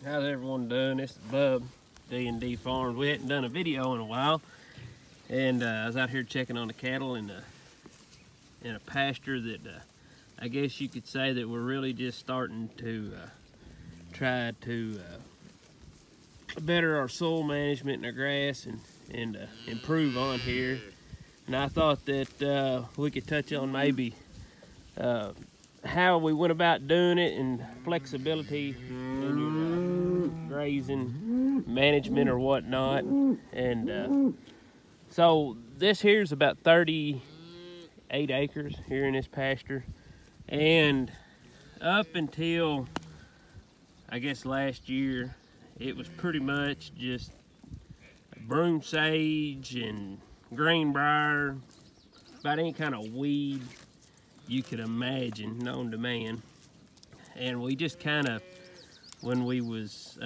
How's everyone doing? This is Bub, D&D Farms. We hadn't done a video in a while, and I was out here checking on the cattle in a pasture that I guess you could say that we're really just starting to try to better our soil management and our grass and improve on here. And I thought that we could touch on maybe how we went about doing it and flexibility in your grazing management or whatnot. And so this here's about 38 acres here in this pasture, and up until I guess last year it was pretty much just broom sage and greenbrier, about any kind of weed you could imagine known to man. And we just kind of, when we was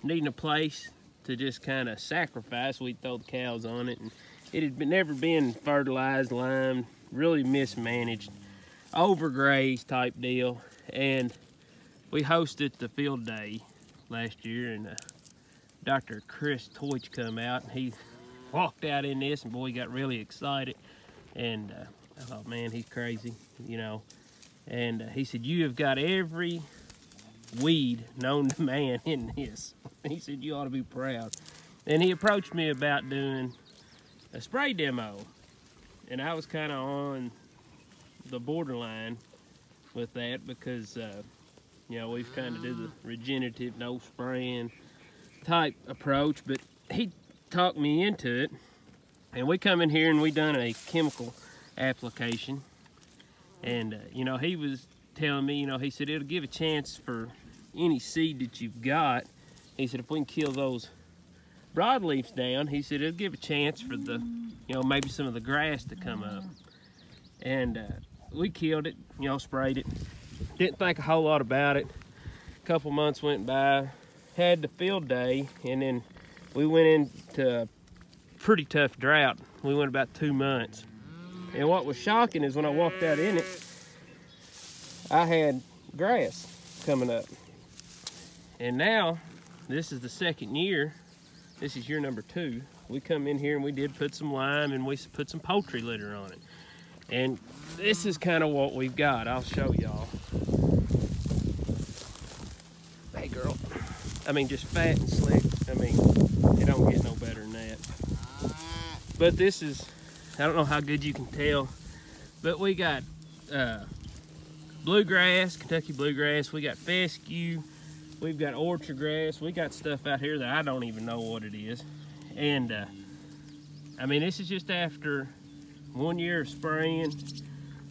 needing a place to just kind of sacrifice, we'd throw the cows on it, and it had never been fertilized, limed, really mismanaged, overgrazed type deal. And we hosted the field day last year, and Dr. Chris Toich come out, and he walked out in this, and boy, he got really excited. And I thought, man, he's crazy, you know. And he said, you have got every weed known to man in this. He said, you ought to be proud. And he approached me about doing a spray demo. And I was kind of on the borderline with that because, you know, we've kind of do the regenerative, no spraying type approach. But he talked me into it. And we come in here and we done a chemical application. And you know, he was telling me, you know, he said it'll give a chance for any seed that you've got. He said if we can kill those broadleafs down, he said it'll give a chance for the, you know, maybe some of the grass to come up. And we killed it, you know, sprayed it. Didn't think a whole lot about it. A couple months went by, had the field day, and then we went into a pretty tough drought. We went about 2 months. And what was shocking is when I walked out in it, I had grass coming up. And now, this is the second year. This is year number 2. We come in here and we did put some lime and we put some poultry litter on it. And this is kind of what we've got. I'll show y'all. Hey girl. I mean, just fat and slick. I mean, it don't get no better than that. But this is, I don't know how good you can tell, but we got bluegrass, Kentucky bluegrass, we got fescue, we've got orchard grass, we got stuff out here that I don't even know what it is. And I mean, this is just after 1 year of spraying,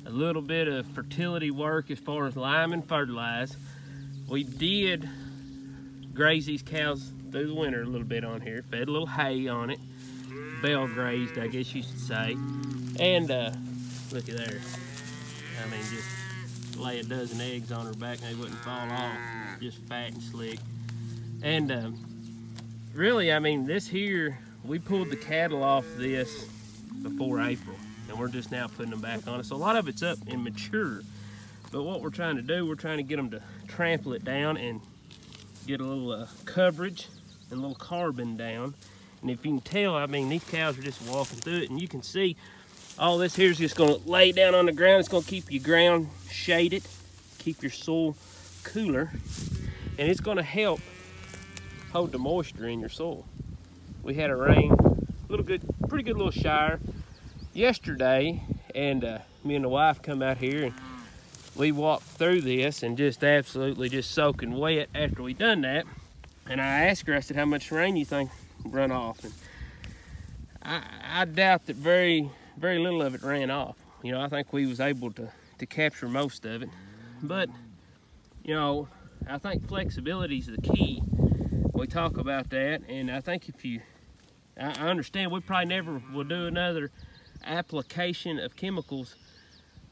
a little bit of fertility work as far as lime and fertilize. We did graze these cows through the winter a little bit on here, fed a little hay on it. Bell grazed, I guess you should say. And look at there. I mean, just lay a dozen eggs on her back and they wouldn't fall off. Just fat and slick. And really, I mean, this here, we pulled the cattle off this before April, and we're just now putting them back on it. So a lot of it's up and mature. But what we're trying to do, we're trying to get them to trample it down and get a little coverage and a little carbon down. And if you can tell, I mean, these cows are just walking through it, and you can see all this here is just going to lay down on the ground. It's going to keep your ground shaded, keep your soil cooler, and it's going to help hold the moisture in your soil. We had a rain, pretty good little shower yesterday, and me and the wife come out here and we walked through this and just absolutely just soaking wet after we done that. And I asked her, I said, how much rain you think run off? And I doubt that very little of it ran off. You know, I think we was able to capture most of it. But, you know, I think flexibility is the key. We talk about that, and I think I understand we probably never will do another application of chemicals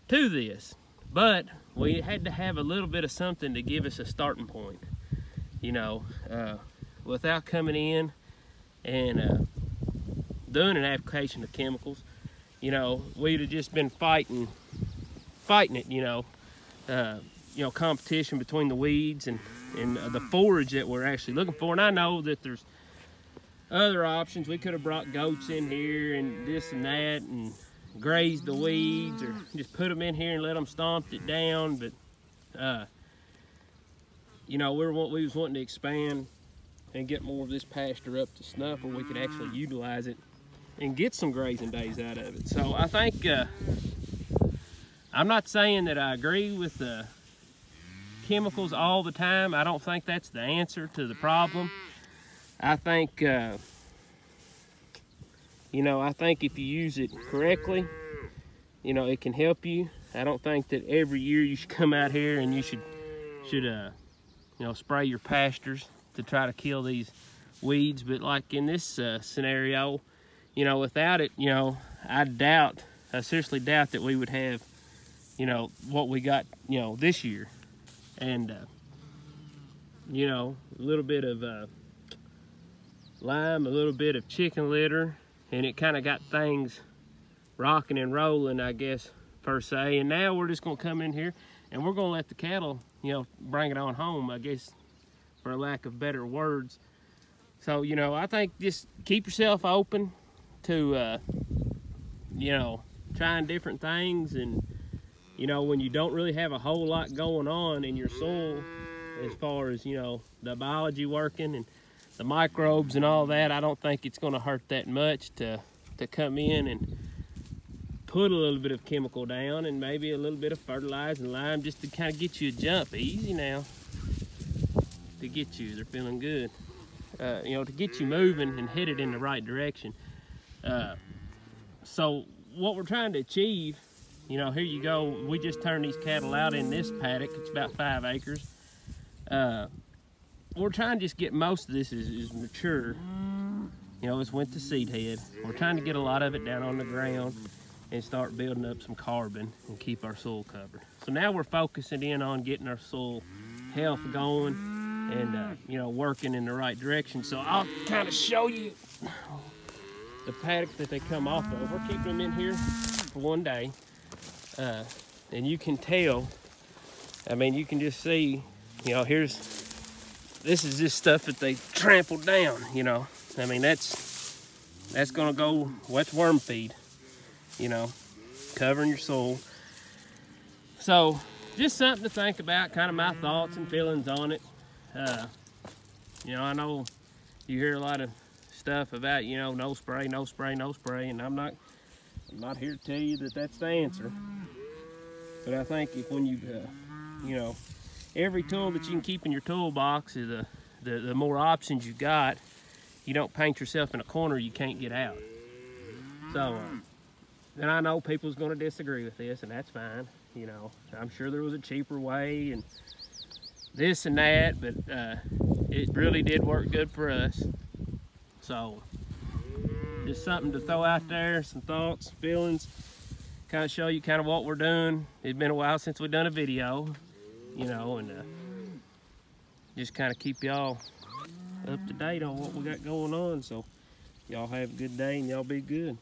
to this, but we had to have a little bit of something to give us a starting point. You know, without coming in and doing an application of chemicals, you know, we'd have just been fighting it, you know. you know, competition between the weeds and the forage that we're actually looking for. And I know that there's other options. We could have brought goats in here and this and that and grazed the weeds, or just put them in here and let them stomp it down. But you know, we was wanting to expand and get more of this pasture up to snuff where we could actually utilize it and get some grazing days out of it. So I think I'm not saying that I agree with the chemicals all the time. I don't think that's the answer to the problem. I think you know, I think if you use it correctly, you know, it can help you. I don't think that every year you should come out here and you should you know, spray your pastures to try to kill these weeds. But like in this scenario, you know, without it, you know, I seriously doubt that we would have, you know, what we got, you know, this year. And you know, a little bit of lime, a little bit of chicken litter, and it kind of got things rocking and rolling, I guess, per se. And now we're just gonna come in here and we're gonna let the cattle, you know, bring it on home, I guess, for lack of better words. So, you know, I think just keep yourself open to, you know, trying different things. And, you know, when you don't really have a whole lot going on in your soil, as far as, you know, the biology working and the microbes and all that, I don't think it's gonna hurt that much to come in and put a little bit of chemical down and maybe a little bit of fertilizer and lime just to kind of get you a jump. Easy now. To get you, they're feeling good. You know, to get you moving and headed in the right direction. So what we're trying to achieve, you know, here you go. We just turned these cattle out in this paddock. It's about 5 acres. We're trying to just get most of this is mature. You know, it's went to seed head. We're trying to get a lot of it down on the ground and start building up some carbon and keep our soil covered. So now we're focusing in on getting our soil health going and you know, working in the right direction. So I'll kind of show you the paddock that they come off of. We're keeping them in here for 1 day, and you can tell, I mean, you can just see, you know, this is just stuff that they trampled down, you know. I mean, that's gonna go, what's worm feed, you know, covering your soil. So just something to think about, kind of my thoughts and feelings on it. You know, I know you hear a lot of stuff about, you know, no spray, no spray, no spray, and I'm not here to tell you that that's the answer. But I think if when you, you know, every tool that you can keep in your toolbox is the more options you got. You don't paint yourself in a corner you can't get out. So, and I know people's going to disagree with this, and that's fine. You know, I'm sure there was a cheaper way and this and that, but it really did work good for us. So, just something to throw out there, some thoughts, feelings, kind of show you kind of what we're doing. It's been a while since we've done a video, you know, and just kind of keep y'all up to date on what we got going on. So y'all have a good day and y'all be good.